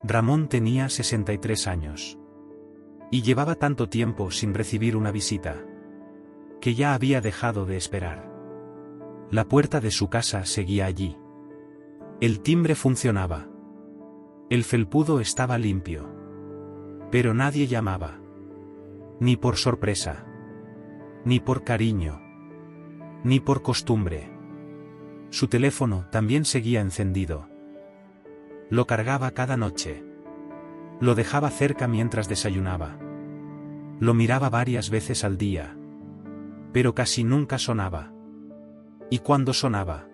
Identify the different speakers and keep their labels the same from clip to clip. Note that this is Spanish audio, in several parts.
Speaker 1: Ramón tenía 63 años. Y llevaba tanto tiempo sin recibir una visita, que ya había dejado de esperar. La puerta de su casa seguía allí. El timbre funcionaba. El felpudo estaba limpio. Pero nadie llamaba. Ni por sorpresa. Ni por cariño. Ni por costumbre. Su teléfono también seguía encendido. Lo cargaba cada noche. Lo dejaba cerca mientras desayunaba. Lo miraba varias veces al día. Pero casi nunca sonaba. Y cuando sonaba,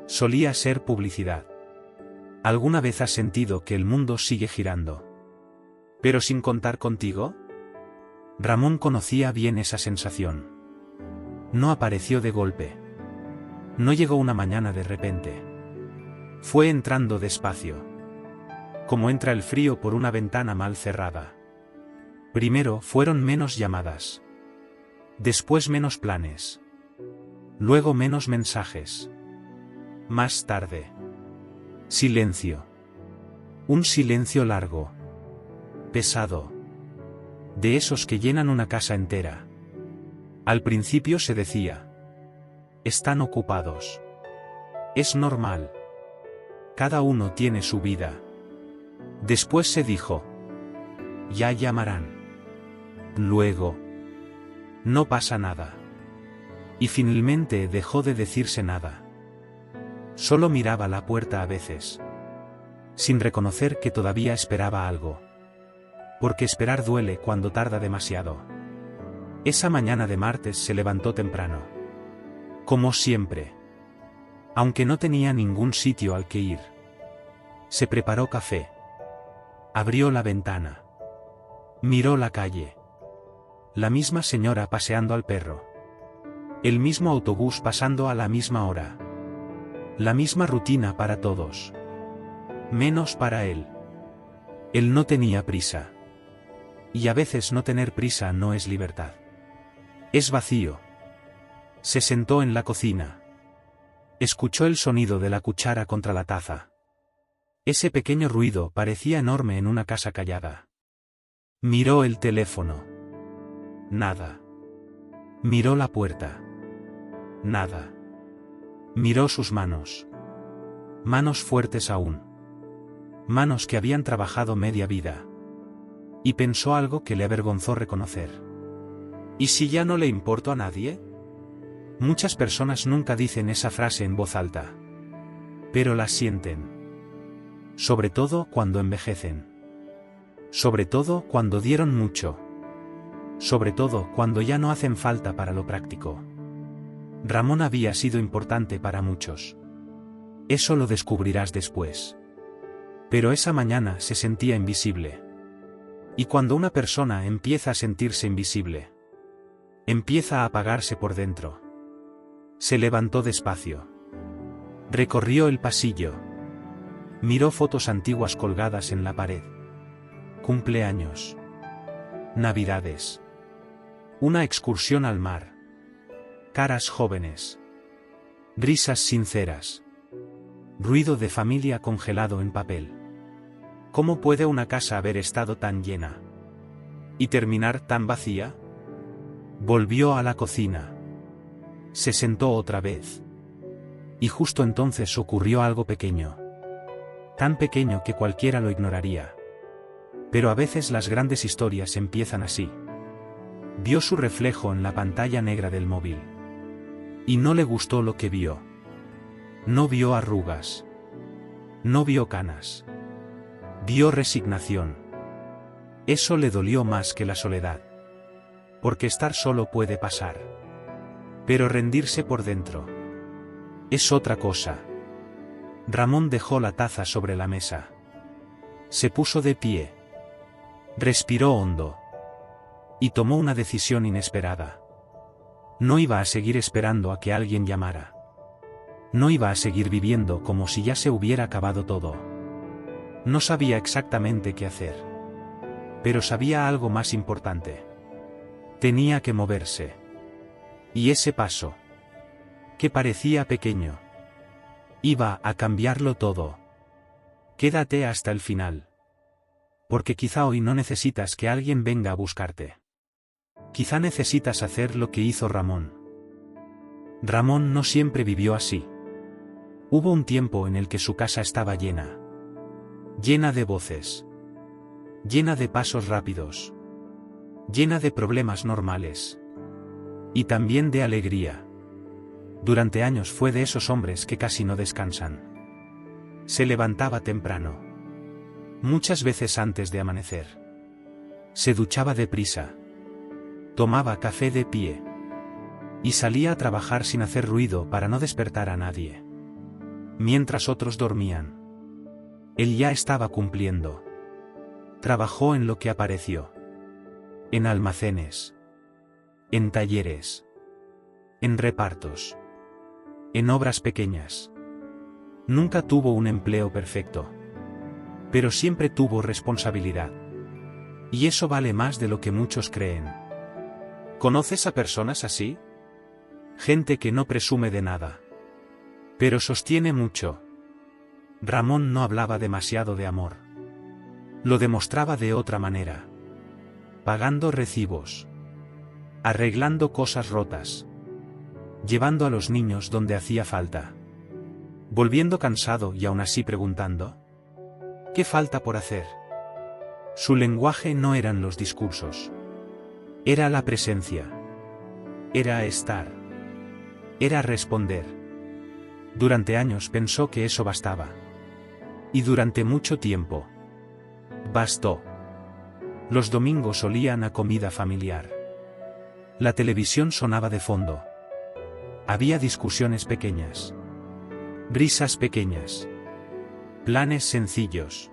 Speaker 1: solía ser publicidad. ¿Alguna vez has sentido que el mundo sigue girando, pero sin contar contigo? Ramón conocía bien esa sensación. No apareció de golpe. No llegó una mañana de repente. Fue entrando despacio. Como entra el frío por una ventana mal cerrada. Primero fueron menos llamadas. Después menos planes. Luego menos mensajes. Más tarde. Silencio. Un silencio largo. Pesado. De esos que llenan una casa entera. Al principio se decía: están ocupados. Es normal. Cada uno tiene su vida. Después se dijo: ya llamarán. Luego: no pasa nada. Y finalmente dejó de decirse nada. Solo miraba la puerta a veces, sin reconocer que todavía esperaba algo. Porque esperar duele cuando tarda demasiado. Esa mañana de martes se levantó temprano. Como siempre. Aunque no tenía ningún sitio al que ir. Se preparó café. Abrió la ventana. Miró la calle. La misma señora paseando al perro. El mismo autobús pasando a la misma hora. La misma rutina para todos. Menos para él. Él no tenía prisa. Y a veces no tener prisa no es libertad. Es vacío. Se sentó en la cocina. Escuchó el sonido de la cuchara contra la taza. Ese pequeño ruido parecía enorme en una casa callada. Miró el teléfono. Nada. Miró la puerta. Nada. Miró sus manos. Manos fuertes aún. Manos que habían trabajado media vida. Y pensó algo que le avergonzó reconocer. ¿Y si ya no le importo a nadie? Muchas personas nunca dicen esa frase en voz alta. Pero la sienten. Sobre todo cuando envejecen. Sobre todo cuando dieron mucho. Sobre todo cuando ya no hacen falta para lo práctico. Ramón había sido importante para muchos. Eso lo descubrirás después. Pero esa mañana se sentía invisible. Y cuando una persona empieza a sentirse invisible, empieza a apagarse por dentro. Se levantó despacio. Recorrió el pasillo. Miró fotos antiguas colgadas en la pared. Cumpleaños. Navidades. Una excursión al mar. Caras jóvenes. Risas sinceras. Ruido de familia congelado en papel. ¿Cómo puede una casa haber estado tan llena? ¿Y terminar tan vacía? Volvió a la cocina. Se sentó otra vez. Y justo entonces ocurrió algo pequeño. Tan pequeño que cualquiera lo ignoraría. Pero a veces las grandes historias empiezan así. Vio su reflejo en la pantalla negra del móvil. Y no le gustó lo que vio. No vio arrugas. No vio canas. Vio resignación. Eso le dolió más que la soledad. Porque estar solo puede pasar. Pero rendirse por dentro es otra cosa. Ramón dejó la taza sobre la mesa. Se puso de pie. Respiró hondo. Y tomó una decisión inesperada. No iba a seguir esperando a que alguien llamara. No iba a seguir viviendo como si ya se hubiera acabado todo. No sabía exactamente qué hacer. Pero sabía algo más importante. Tenía que moverse. Y ese paso, que parecía pequeño, iba a cambiarlo todo. Quédate hasta el final. Porque quizá hoy no necesitas que alguien venga a buscarte. Quizá necesitas hacer lo que hizo Ramón. Ramón no siempre vivió así. Hubo un tiempo en el que su casa estaba llena. Llena de voces. Llena de pasos rápidos. Llena de problemas normales. Y también de alegría. Durante años fue de esos hombres que casi no descansan. Se levantaba temprano. Muchas veces antes de amanecer. Se duchaba deprisa. Tomaba café de pie. Y salía a trabajar sin hacer ruido para no despertar a nadie. Mientras otros dormían. Él ya estaba cumpliendo. Trabajó en lo que apareció. En almacenes. En talleres. En repartos. En obras pequeñas. Nunca tuvo un empleo perfecto. Pero siempre tuvo responsabilidad. Y eso vale más de lo que muchos creen. ¿Conoces a personas así? Gente que no presume de nada. Pero sostiene mucho. Ramón no hablaba demasiado de amor. Lo demostraba de otra manera. Pagando recibos. Arreglando cosas rotas. Llevando a los niños donde hacía falta. Volviendo cansado y aún así preguntando. ¿Qué falta por hacer? Su lenguaje no eran los discursos. Era la presencia. Era estar. Era responder. Durante años pensó que eso bastaba. Y durante mucho tiempo. Bastó. Los domingos olían a comida familiar. La televisión sonaba de fondo. Había discusiones pequeñas. Risas pequeñas. Planes sencillos.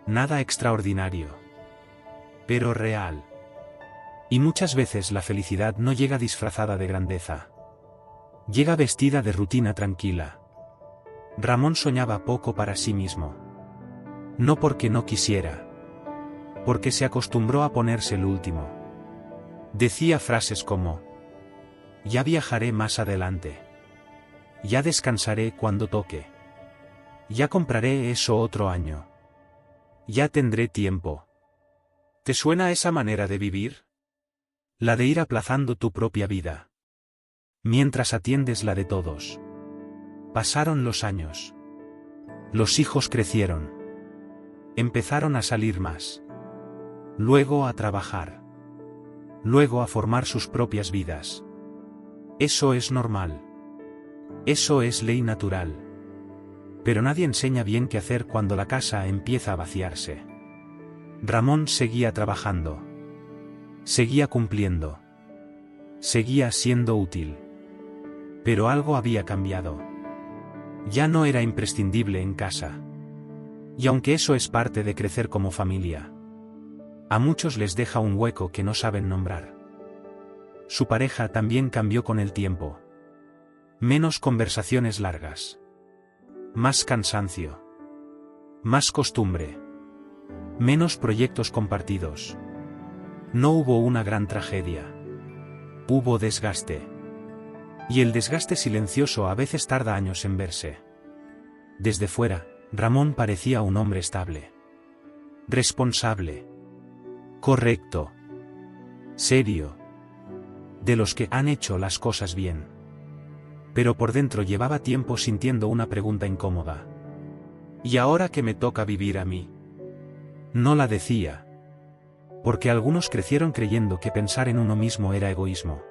Speaker 1: Nada extraordinario. Pero real. Y muchas veces la felicidad no llega disfrazada de grandeza. Llega vestida de rutina tranquila. Ramón soñaba poco para sí mismo. No porque no quisiera. Porque se acostumbró a ponerse el último. Decía frases como: ya viajaré más adelante. Ya descansaré cuando toque. Ya compraré eso otro año. Ya tendré tiempo. ¿Te suena esa manera de vivir? La de ir aplazando tu propia vida. Mientras atiendes la de todos. Pasaron los años. Los hijos crecieron. Empezaron a salir más. Luego a trabajar. Luego a formar sus propias vidas. Eso es normal. Eso es ley natural. Pero nadie enseña bien qué hacer cuando la casa empieza a vaciarse. Ramón seguía trabajando. Seguía cumpliendo. Seguía siendo útil. Pero algo había cambiado. Ya no era imprescindible en casa. Y aunque eso es parte de crecer como familia, a muchos les deja un hueco que no saben nombrar. Su pareja también cambió con el tiempo. Menos conversaciones largas. Más cansancio. Más costumbre. Menos proyectos compartidos. No hubo una gran tragedia. Hubo desgaste. Y el desgaste silencioso a veces tarda años en verse. Desde fuera, Ramón parecía un hombre estable. Responsable. Correcto. Serio. De los que han hecho las cosas bien. Pero por dentro llevaba tiempo sintiendo una pregunta incómoda. ¿Y ahora qué me toca vivir a mí? No la decía. Porque algunos crecieron creyendo que pensar en uno mismo era egoísmo.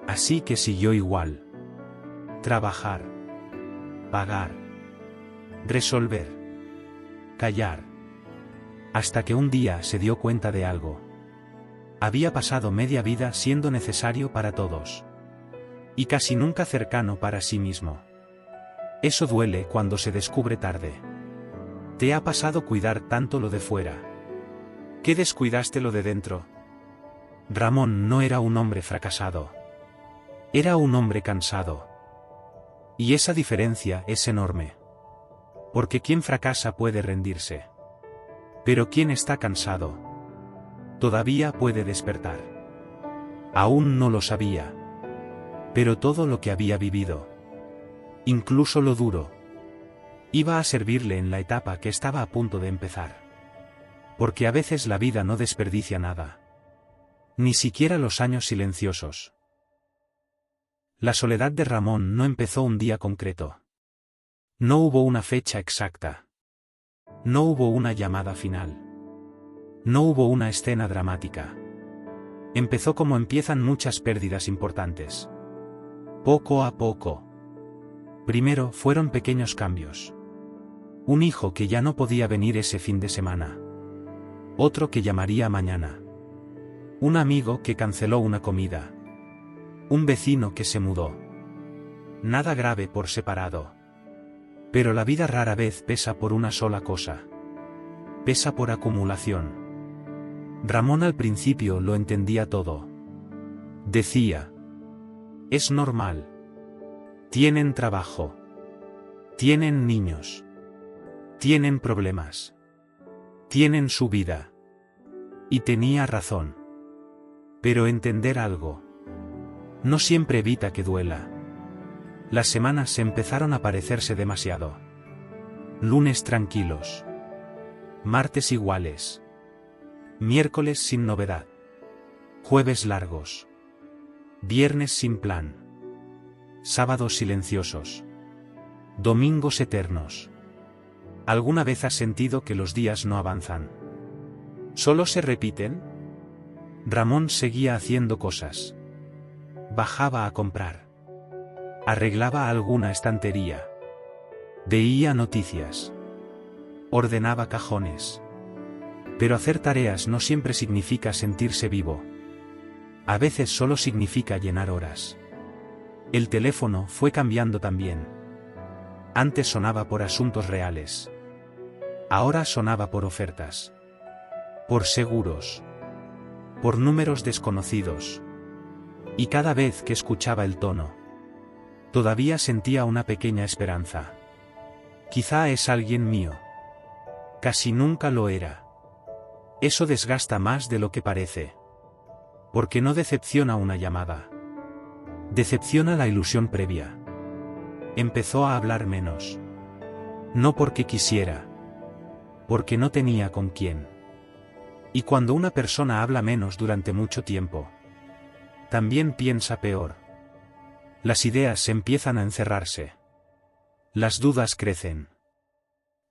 Speaker 1: Así que siguió igual. Trabajar. Pagar. Resolver. Callar. Hasta que un día se dio cuenta de algo. Había pasado media vida siendo necesario para todos. Y casi nunca cercano para sí mismo. Eso duele cuando se descubre tarde. ¿Te ha pasado cuidar tanto lo de fuera? ¿Qué descuidaste lo de dentro? Ramón no era un hombre fracasado. Era un hombre cansado. Y esa diferencia es enorme. Porque quien fracasa puede rendirse. Pero quien está cansado todavía puede despertar. Aún no lo sabía. Pero todo lo que había vivido, incluso lo duro, iba a servirle en la etapa que estaba a punto de empezar. Porque a veces la vida no desperdicia nada. Ni siquiera los años silenciosos. La soledad de Ramón no empezó un día concreto. No hubo una fecha exacta. No hubo una llamada final. No hubo una escena dramática. Empezó como empiezan muchas pérdidas importantes. Poco a poco. Primero fueron pequeños cambios. Un hijo que ya no podía venir ese fin de semana. Otro que llamaría mañana. Un amigo que canceló una comida. Un vecino que se mudó. Nada grave por separado. Pero la vida rara vez pesa por una sola cosa. Pesa por acumulación. Ramón al principio lo entendía todo. Decía: es normal. Tienen trabajo. Tienen niños. Tienen problemas. Tienen su vida. Y tenía razón. Pero entender algo no siempre evita que duela. Las semanas empezaron a parecerse demasiado. Lunes tranquilos. Martes iguales. Miércoles sin novedad. Jueves largos. Viernes sin plan. Sábados silenciosos. Domingos eternos. ¿Alguna vez has sentido que los días no avanzan? ¿Solo se repiten? Ramón seguía haciendo cosas. Bajaba a comprar. Arreglaba alguna estantería. Veía noticias. Ordenaba cajones. Pero hacer tareas no siempre significa sentirse vivo. A veces solo significa llenar horas. El teléfono fue cambiando también. Antes sonaba por asuntos reales. Ahora sonaba por ofertas. Por seguros. Por números desconocidos. Y cada vez que escuchaba el tono, todavía sentía una pequeña esperanza. Quizá es alguien mío. Casi nunca lo era. Eso desgasta más de lo que parece. Porque no decepciona una llamada. Decepciona la ilusión previa. Empezó a hablar menos. No porque quisiera. Porque no tenía con quién. Y cuando una persona habla menos durante mucho tiempo, también piensa peor. Las ideas empiezan a encerrarse. Las dudas crecen.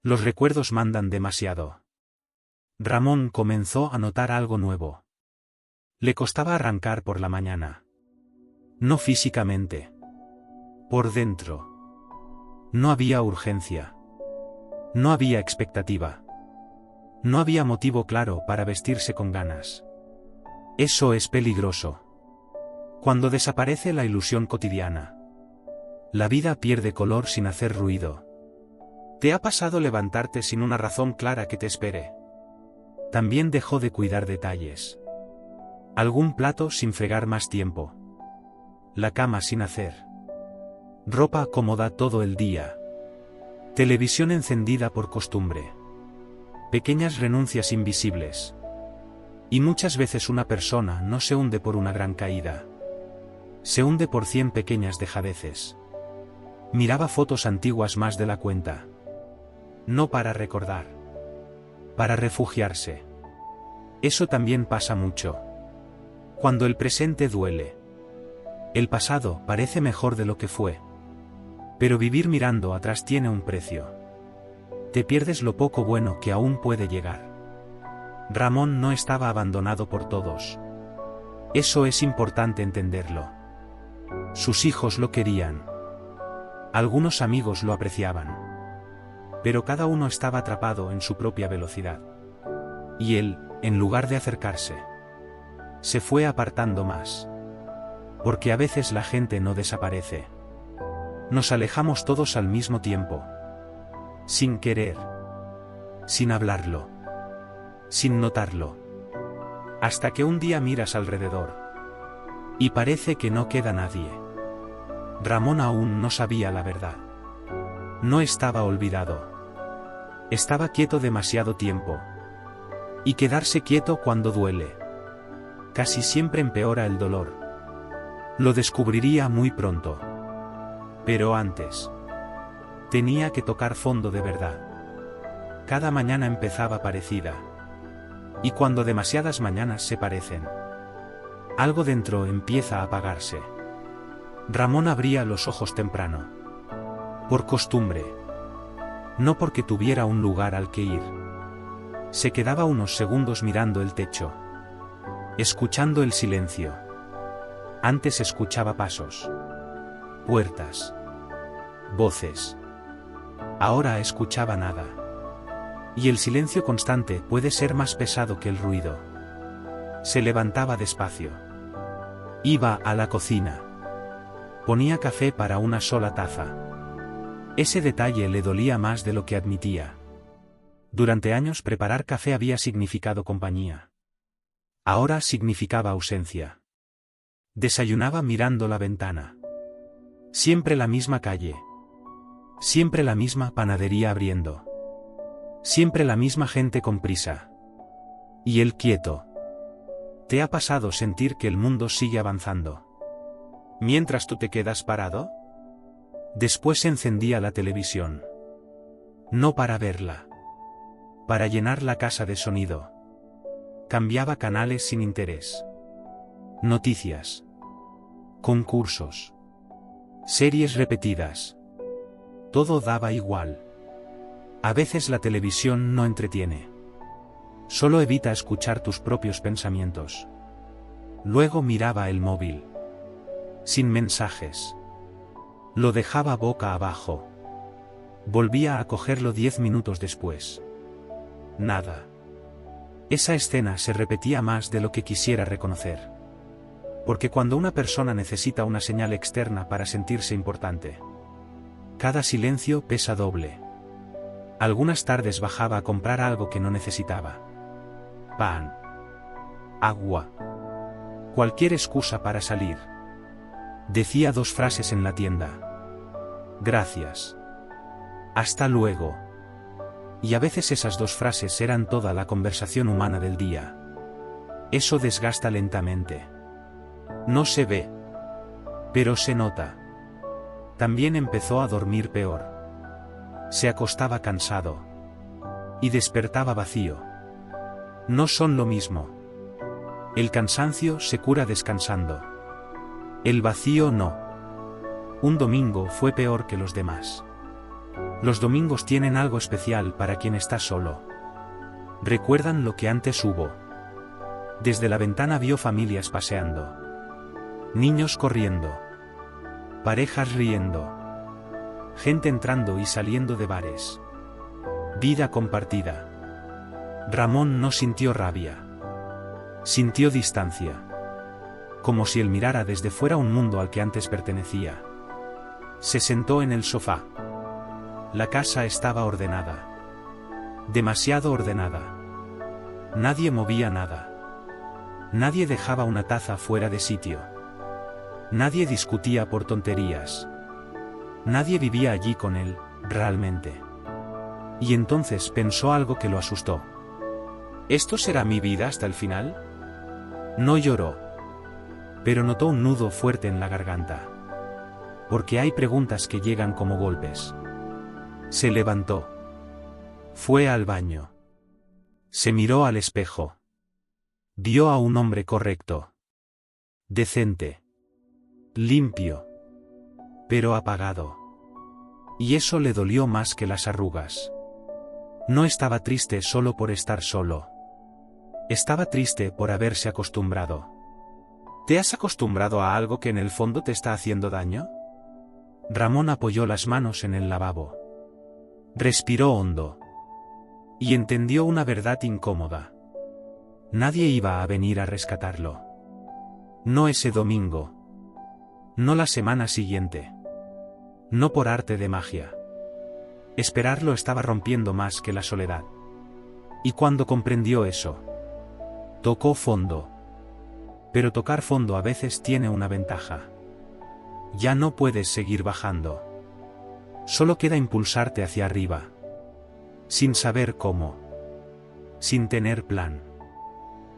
Speaker 1: Los recuerdos mandan demasiado. Ramón comenzó a notar algo nuevo. Le costaba arrancar por la mañana. No físicamente. Por dentro. No había urgencia. No había expectativa. No había motivo claro para vestirse con ganas. Eso es peligroso. Cuando desaparece la ilusión cotidiana, la vida pierde color sin hacer ruido. ¿Te ha pasado levantarte sin una razón clara que te espere? También dejó de cuidar detalles. Algún plato sin fregar más tiempo. La cama sin hacer. Ropa cómoda todo el día. Televisión encendida por costumbre. Pequeñas renuncias invisibles. Y muchas veces una persona no se hunde por una gran caída. Se hunde por 100 pequeñas dejadeces. Miraba fotos antiguas más de la cuenta. No para recordar. Para refugiarse. Eso también pasa mucho. Cuando el presente duele. El pasado parece mejor de lo que fue. Pero vivir mirando atrás tiene un precio. Te pierdes lo poco bueno que aún puede llegar. Ramón no estaba abandonado por todos. Eso es importante entenderlo. Sus hijos lo querían. Algunos amigos lo apreciaban. Pero cada uno estaba atrapado en su propia velocidad. Y él, en lugar de acercarse, se fue apartando más. Porque a veces la gente no desaparece. Nos alejamos todos al mismo tiempo. Sin querer. Sin hablarlo. Sin notarlo. Hasta que un día miras alrededor. Y parece que no queda nadie. Ramón aún no sabía la verdad. No estaba olvidado. Estaba quieto demasiado tiempo. Y quedarse quieto cuando duele. Casi siempre empeora el dolor. Lo descubriría muy pronto. Pero antes. Tenía que tocar fondo de verdad. Cada mañana empezaba parecida. Y cuando demasiadas mañanas se parecen, algo dentro empieza a apagarse. Ramón abría los ojos temprano. Por costumbre. No porque tuviera un lugar al que ir. Se quedaba unos segundos mirando el techo, escuchando el silencio. Antes escuchaba pasos, puertas, voces. Ahora escuchaba nada. Y el silencio constante puede ser más pesado que el ruido. Se levantaba despacio. Iba a la cocina. Ponía café para una sola taza. Ese detalle le dolía más de lo que admitía. Durante años preparar café había significado compañía. Ahora significaba ausencia. Desayunaba mirando la ventana. Siempre la misma calle. Siempre la misma panadería abriendo. Siempre la misma gente con prisa. Y él quieto. ¿Te ha pasado sentir que el mundo sigue avanzando mientras tú te quedas parado? Después encendía la televisión. No para verla. Para llenar la casa de sonido. Cambiaba canales sin interés. Noticias. Concursos. Series repetidas. Todo daba igual. A veces la televisión no entretiene. Solo evita escuchar tus propios pensamientos. Luego miraba el móvil. Sin mensajes. Lo dejaba boca abajo. Volvía a cogerlo 10 minutos después. Nada. Esa escena se repetía más de lo que quisiera reconocer. Porque cuando una persona necesita una señal externa para sentirse importante, cada silencio pesa doble. Algunas tardes bajaba a comprar algo que no necesitaba. Pan. Agua. Cualquier excusa para salir. Decía 2 frases en la tienda. Gracias. Hasta luego. Y a veces esas 2 frases eran toda la conversación humana del día. Eso desgasta lentamente. No se ve. Pero se nota. También empezó a dormir peor. Se acostaba cansado. Y despertaba vacío. No son lo mismo. El cansancio se cura descansando. El vacío no. Un domingo fue peor que los demás. Los domingos tienen algo especial para quien está solo. Recuerdan lo que antes hubo. Desde la ventana vio familias paseando. Niños corriendo. Parejas riendo. Gente entrando y saliendo de bares. Vida compartida. Ramón no sintió rabia. Sintió distancia. Como si él mirara desde fuera un mundo al que antes pertenecía. Se sentó en el sofá. La casa estaba ordenada. Demasiado ordenada. Nadie movía nada. Nadie dejaba una taza fuera de sitio. Nadie discutía por tonterías. Nadie vivía allí con él, realmente. Y entonces pensó algo que lo asustó. ¿Esto será mi vida hasta el final? No lloró. Pero notó un nudo fuerte en la garganta. Porque hay preguntas que llegan como golpes. Se levantó. Fue al baño. Se miró al espejo. Vio a un hombre correcto. Decente. Limpio. Pero apagado. Y eso le dolió más que las arrugas. No estaba triste solo por estar solo. Estaba triste por haberse acostumbrado. ¿Te has acostumbrado a algo que en el fondo te está haciendo daño? Ramón apoyó las manos en el lavabo. Respiró hondo. Y entendió una verdad incómoda. Nadie iba a venir a rescatarlo. No ese domingo. No la semana siguiente. No por arte de magia. Esperarlo estaba rompiendo más que la soledad. Y cuando comprendió eso, tocó fondo. Pero tocar fondo a veces tiene una ventaja. Ya no puedes seguir bajando. Solo queda impulsarte hacia arriba. Sin saber cómo. Sin tener plan.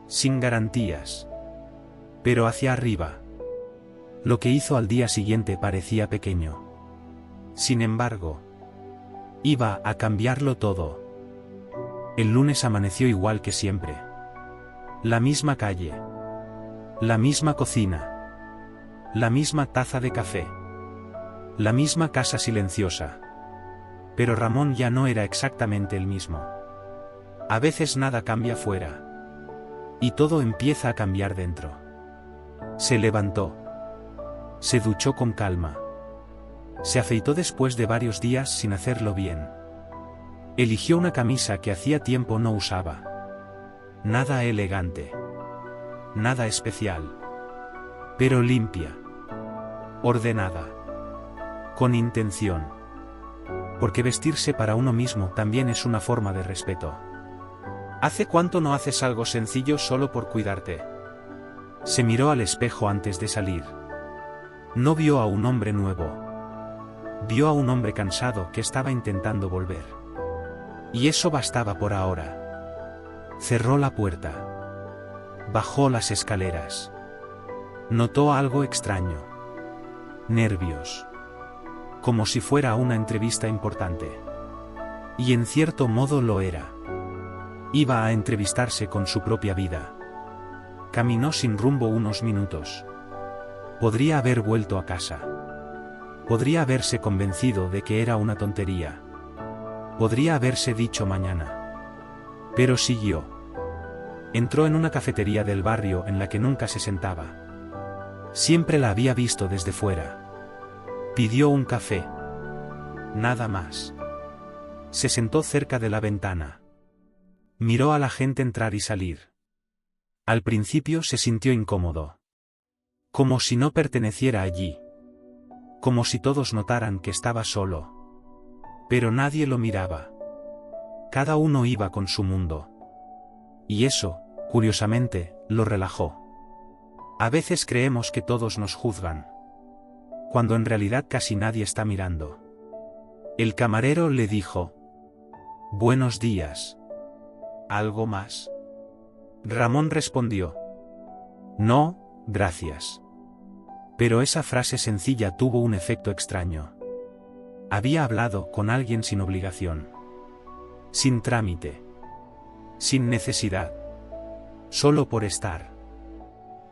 Speaker 1: Sin garantías. Pero hacia arriba. Lo que hizo al día siguiente parecía pequeño. Sin embargo, iba a cambiarlo todo. El lunes amaneció igual que siempre. La misma calle. La misma cocina. La misma taza de café. La misma casa silenciosa. Pero Ramón ya no era exactamente el mismo. A veces nada cambia fuera. Y todo empieza a cambiar dentro. Se levantó. Se duchó con calma. Se afeitó después de varios días sin hacerlo bien. Eligió una camisa que hacía tiempo no usaba. Nada elegante. Nada especial. Pero limpia. Ordenada. Con intención. Porque vestirse para uno mismo también es una forma de respeto. ¿Hace cuánto no haces algo sencillo solo por cuidarte? Se miró al espejo antes de salir. No vio a un hombre nuevo. Vio a un hombre cansado que estaba intentando volver. Y eso bastaba por ahora. Cerró la puerta. Bajó las escaleras. Notó algo extraño. Nervios. Como si fuera una entrevista importante. Y en cierto modo lo era. Iba a entrevistarse con su propia vida. Caminó sin rumbo unos minutos. Podría haber vuelto a casa. Podría haberse convencido de que era una tontería. Podría haberse dicho mañana. Pero siguió. Entró en una cafetería del barrio en la que nunca se sentaba. Siempre la había visto desde fuera. Pidió un café. Nada más. Se sentó cerca de la ventana. Miró a la gente entrar y salir. Al principio se sintió incómodo. Como si no perteneciera allí. Como si todos notaran que estaba solo. Pero nadie lo miraba. Cada uno iba con su mundo. Y eso, curiosamente, lo relajó. A veces creemos que todos nos juzgan. Cuando en realidad casi nadie está mirando. El camarero le dijo: «Buenos días. ¿Algo más?» Ramón respondió: «No, gracias». Pero esa frase sencilla tuvo un efecto extraño. Había hablado con alguien sin obligación. Sin trámite. Sin necesidad. Solo por estar.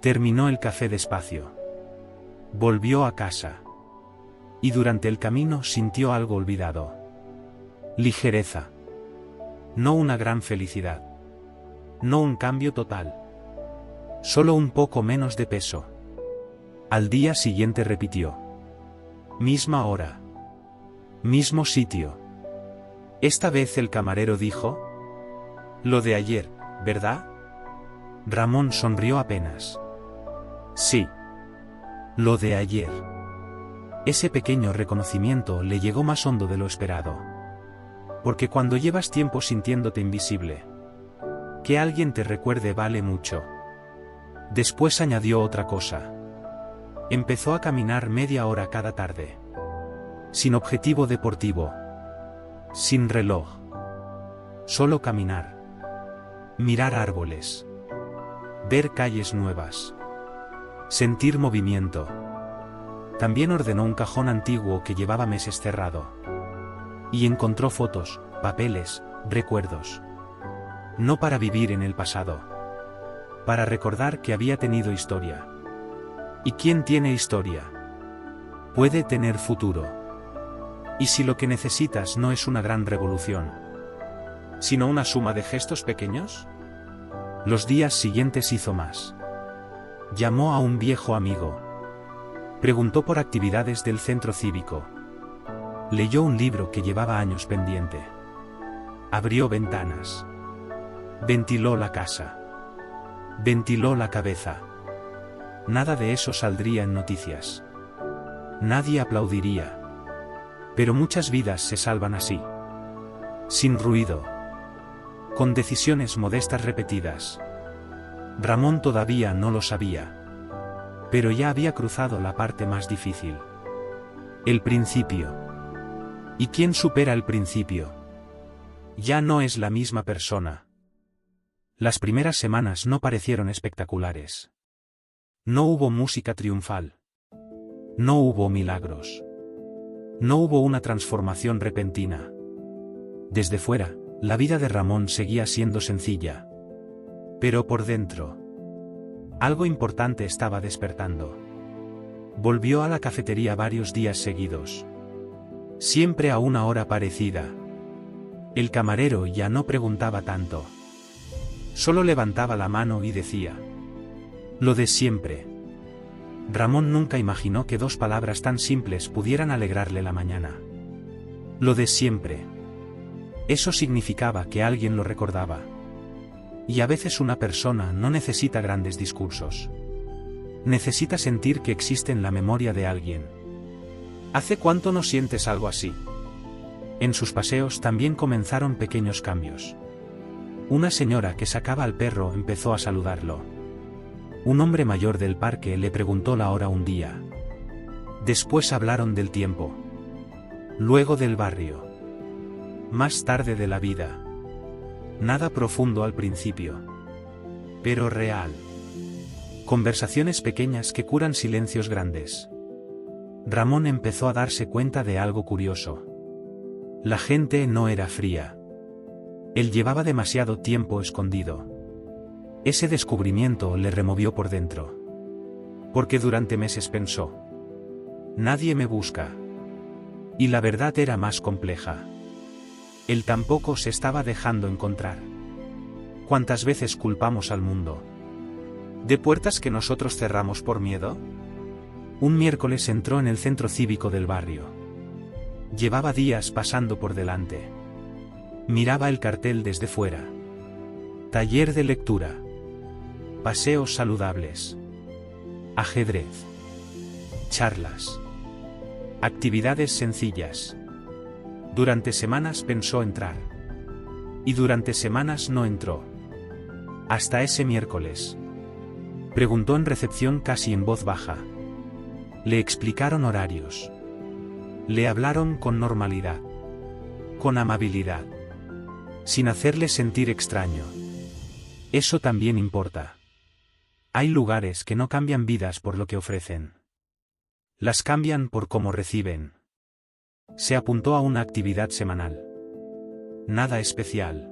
Speaker 1: Terminó el café despacio. Volvió a casa. Y durante el camino sintió algo olvidado. Ligereza. No una gran felicidad. No un cambio total. Solo un poco menos de peso. Al día siguiente repitió. Misma hora. Mismo sitio. Esta vez el camarero dijo: «Lo de ayer, ¿verdad?» Ramón sonrió apenas. Sí. Lo de ayer. Ese pequeño reconocimiento le llegó más hondo de lo esperado. Porque cuando llevas tiempo sintiéndote invisible, que alguien te recuerde vale mucho. Después añadió otra cosa. Empezó a caminar media hora cada tarde. Sin objetivo deportivo. Sin reloj. Solo caminar. Mirar árboles. Ver calles nuevas. Sentir movimiento. También ordenó un cajón antiguo que llevaba meses cerrado. Y encontró fotos, papeles, recuerdos. No para vivir en el pasado. Para recordar que había tenido historia. ¿Y quién tiene historia? Puede tener futuro. ¿Y si lo que necesitas no es una gran revolución, sino una suma de gestos pequeños? Los días siguientes hizo más. Llamó a un viejo amigo. Preguntó por actividades del centro cívico. Leyó un libro que llevaba años pendiente. Abrió ventanas. Ventiló la casa. Ventiló la cabeza. Nada de eso saldría en noticias. Nadie aplaudiría. Pero muchas vidas se salvan así. Sin ruido. Con decisiones modestas repetidas. Ramón todavía no lo sabía. Pero ya había cruzado la parte más difícil. El principio. ¿Y quién supera el principio? Ya no es la misma persona. Las primeras semanas no parecieron espectaculares. No hubo música triunfal. No hubo milagros. No hubo una transformación repentina. Desde fuera, la vida de Ramón seguía siendo sencilla. Pero por dentro, algo importante estaba despertando. Volvió a la cafetería varios días seguidos. Siempre a una hora parecida. El camarero ya no preguntaba tanto. Solo levantaba la mano y decía: lo de siempre. Ramón nunca imaginó que dos palabras tan simples pudieran alegrarle la mañana. Lo de siempre. Eso significaba que alguien lo recordaba. Y a veces una persona no necesita grandes discursos. Necesita sentir que existe en la memoria de alguien. ¿Hace cuánto no sientes algo así? En sus paseos también comenzaron pequeños cambios. Una señora que sacaba al perro empezó a saludarlo. Un hombre mayor del parque le preguntó la hora un día. Después hablaron del tiempo. Luego del barrio. Más tarde de la vida. Nada profundo al principio. Pero real. Conversaciones pequeñas que curan silencios grandes. Ramón empezó a darse cuenta de algo curioso. La gente no era fría. Él llevaba demasiado tiempo escondido. Ese descubrimiento le removió por dentro. Porque durante meses pensó: nadie me busca. Y la verdad era más compleja. Él tampoco se estaba dejando encontrar. ¿Cuántas veces culpamos al mundo? ¿De puertas que nosotros cerramos por miedo? Un miércoles entró en el centro cívico del barrio. Llevaba días pasando por delante. Miraba el cartel desde fuera. Taller de lectura. Paseos saludables. Ajedrez. Charlas. Actividades sencillas. Durante semanas pensó entrar. Y durante semanas no entró. Hasta ese miércoles. Preguntó en recepción casi en voz baja. Le explicaron horarios. Le hablaron con normalidad. Con amabilidad. Sin hacerle sentir extraño. Eso también importa. Hay lugares que no cambian vidas por lo que ofrecen. Las cambian por cómo reciben. Se apuntó a una actividad semanal. Nada especial.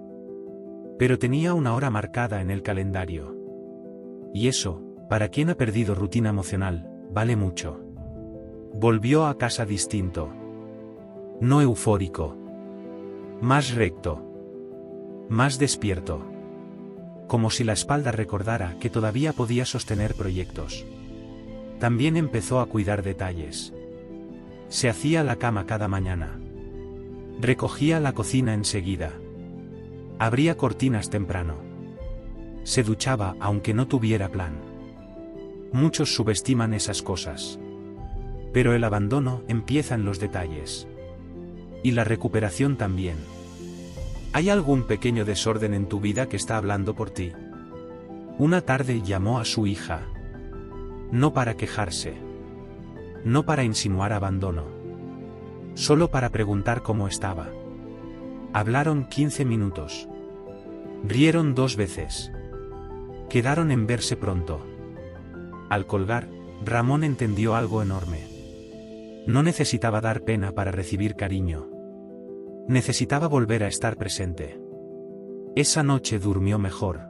Speaker 1: Pero tenía una hora marcada en el calendario. Y eso, para quien ha perdido rutina emocional, vale mucho. Volvió a casa distinto. No eufórico. Más recto. Más despierto. Como si la espalda recordara que todavía podía sostener proyectos. También empezó a cuidar detalles. Se hacía la cama cada mañana. Recogía la cocina enseguida. Abría cortinas temprano. Se duchaba aunque no tuviera plan. Muchos subestiman esas cosas. Pero el abandono empieza en los detalles. Y la recuperación también. ¿Hay algún pequeño desorden en tu vida que está hablando por ti? Una tarde llamó a su hija. No para quejarse. No para insinuar abandono. Solo para preguntar cómo estaba. Hablaron 15 minutos. Rieron 2 veces. Quedaron en verse pronto. Al colgar, Ramón entendió algo enorme. No necesitaba dar pena para recibir cariño. Necesitaba volver a estar presente. Esa noche durmió mejor.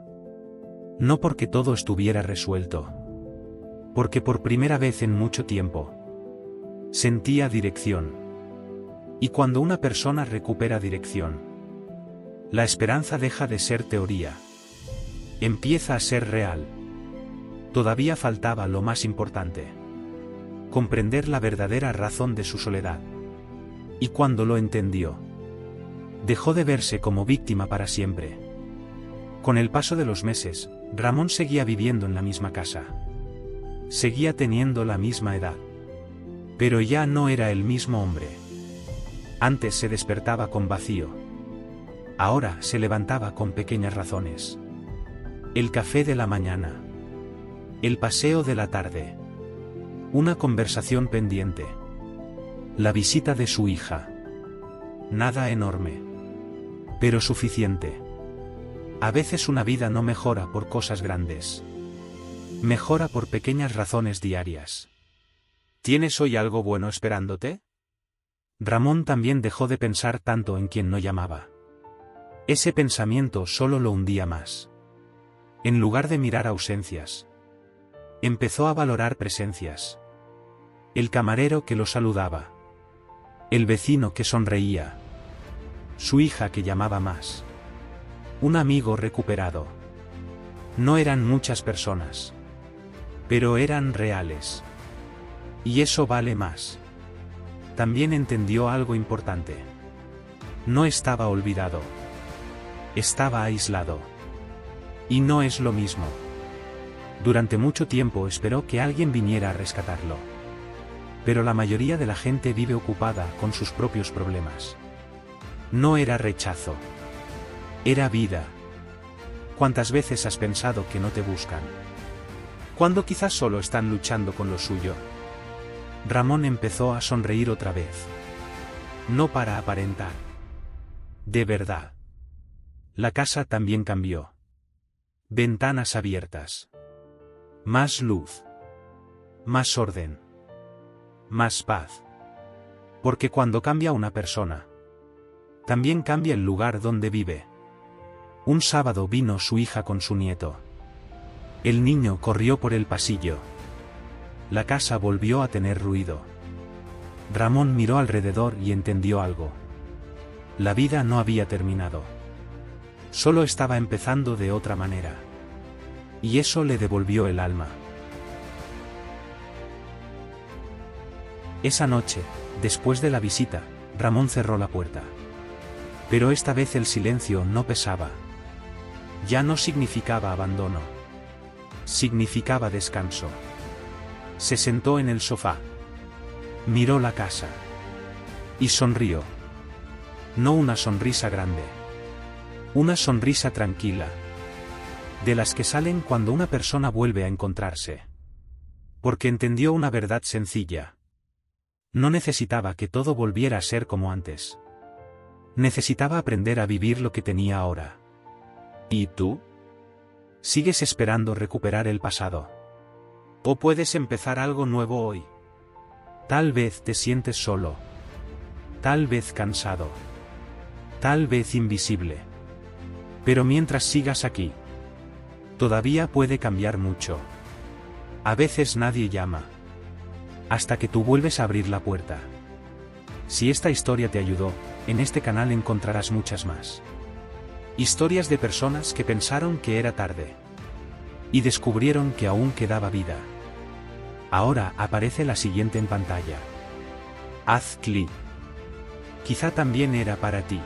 Speaker 1: No porque todo estuviera resuelto. Porque por primera vez en mucho tiempo sentía dirección. Y cuando una persona recupera dirección, la esperanza deja de ser teoría. Empieza a ser real. Todavía faltaba lo más importante. Comprender la verdadera razón de su soledad. Y cuando lo entendió, dejó de verse como víctima para siempre. Con el paso de los meses, Ramón seguía viviendo en la misma casa. Seguía teniendo la misma edad. Pero ya no era el mismo hombre. Antes se despertaba con vacío. Ahora se levantaba con pequeñas razones. El café de la mañana. El paseo de la tarde. Una conversación pendiente. La visita de su hija. Nada enorme. Pero suficiente. A veces una vida no mejora por cosas grandes. Mejora por pequeñas razones diarias. ¿Tienes hoy algo bueno esperándote? Ramón también dejó de pensar tanto en quien no llamaba. Ese pensamiento solo lo hundía más. En lugar de mirar ausencias, empezó a valorar presencias. El camarero que lo saludaba. El vecino que sonreía. Su hija que llamaba más. Un amigo recuperado. No eran muchas personas, pero eran reales. Y eso vale más. También entendió algo importante. No estaba olvidado. Estaba aislado. Y no es lo mismo. Durante mucho tiempo esperó que alguien viniera a rescatarlo. Pero la mayoría de la gente vive ocupada con sus propios problemas. No era rechazo. Era vida. ¿Cuántas veces has pensado que no te buscan? Cuando quizás solo están luchando con lo suyo. Ramón empezó a sonreír otra vez. No para aparentar. De verdad. La casa también cambió. Ventanas abiertas. Más luz. Más orden. Más paz. Porque cuando cambia una persona, también cambia el lugar donde vive. Un sábado vino su hija con su nieto. El niño corrió por el pasillo. La casa volvió a tener ruido. Ramón miró alrededor y entendió algo. La vida no había terminado. Solo estaba empezando de otra manera. Y eso le devolvió el alma. Esa noche, después de la visita, Ramón cerró la puerta. Pero esta vez el silencio no pesaba. Ya no significaba abandono. Significaba descanso. Se sentó en el sofá. Miró la casa. Y sonrió. No una sonrisa grande. Una sonrisa tranquila. De las que salen cuando una persona vuelve a encontrarse. Porque entendió una verdad sencilla. No necesitaba que todo volviera a ser como antes. Necesitaba aprender a vivir lo que tenía ahora. ¿Y tú? ¿Sigues esperando recuperar el pasado? ¿O puedes empezar algo nuevo hoy? Tal vez te sientes solo. Tal vez cansado. Tal vez invisible. Pero mientras sigas aquí, todavía puede cambiar mucho. A veces nadie llama. Hasta que tú vuelves a abrir la puerta. Si esta historia te ayudó, en este canal encontrarás muchas más. Historias de personas que pensaron que era tarde. Y descubrieron que aún quedaba vida. Ahora aparece la siguiente en pantalla. Haz clic. Quizá también era para ti.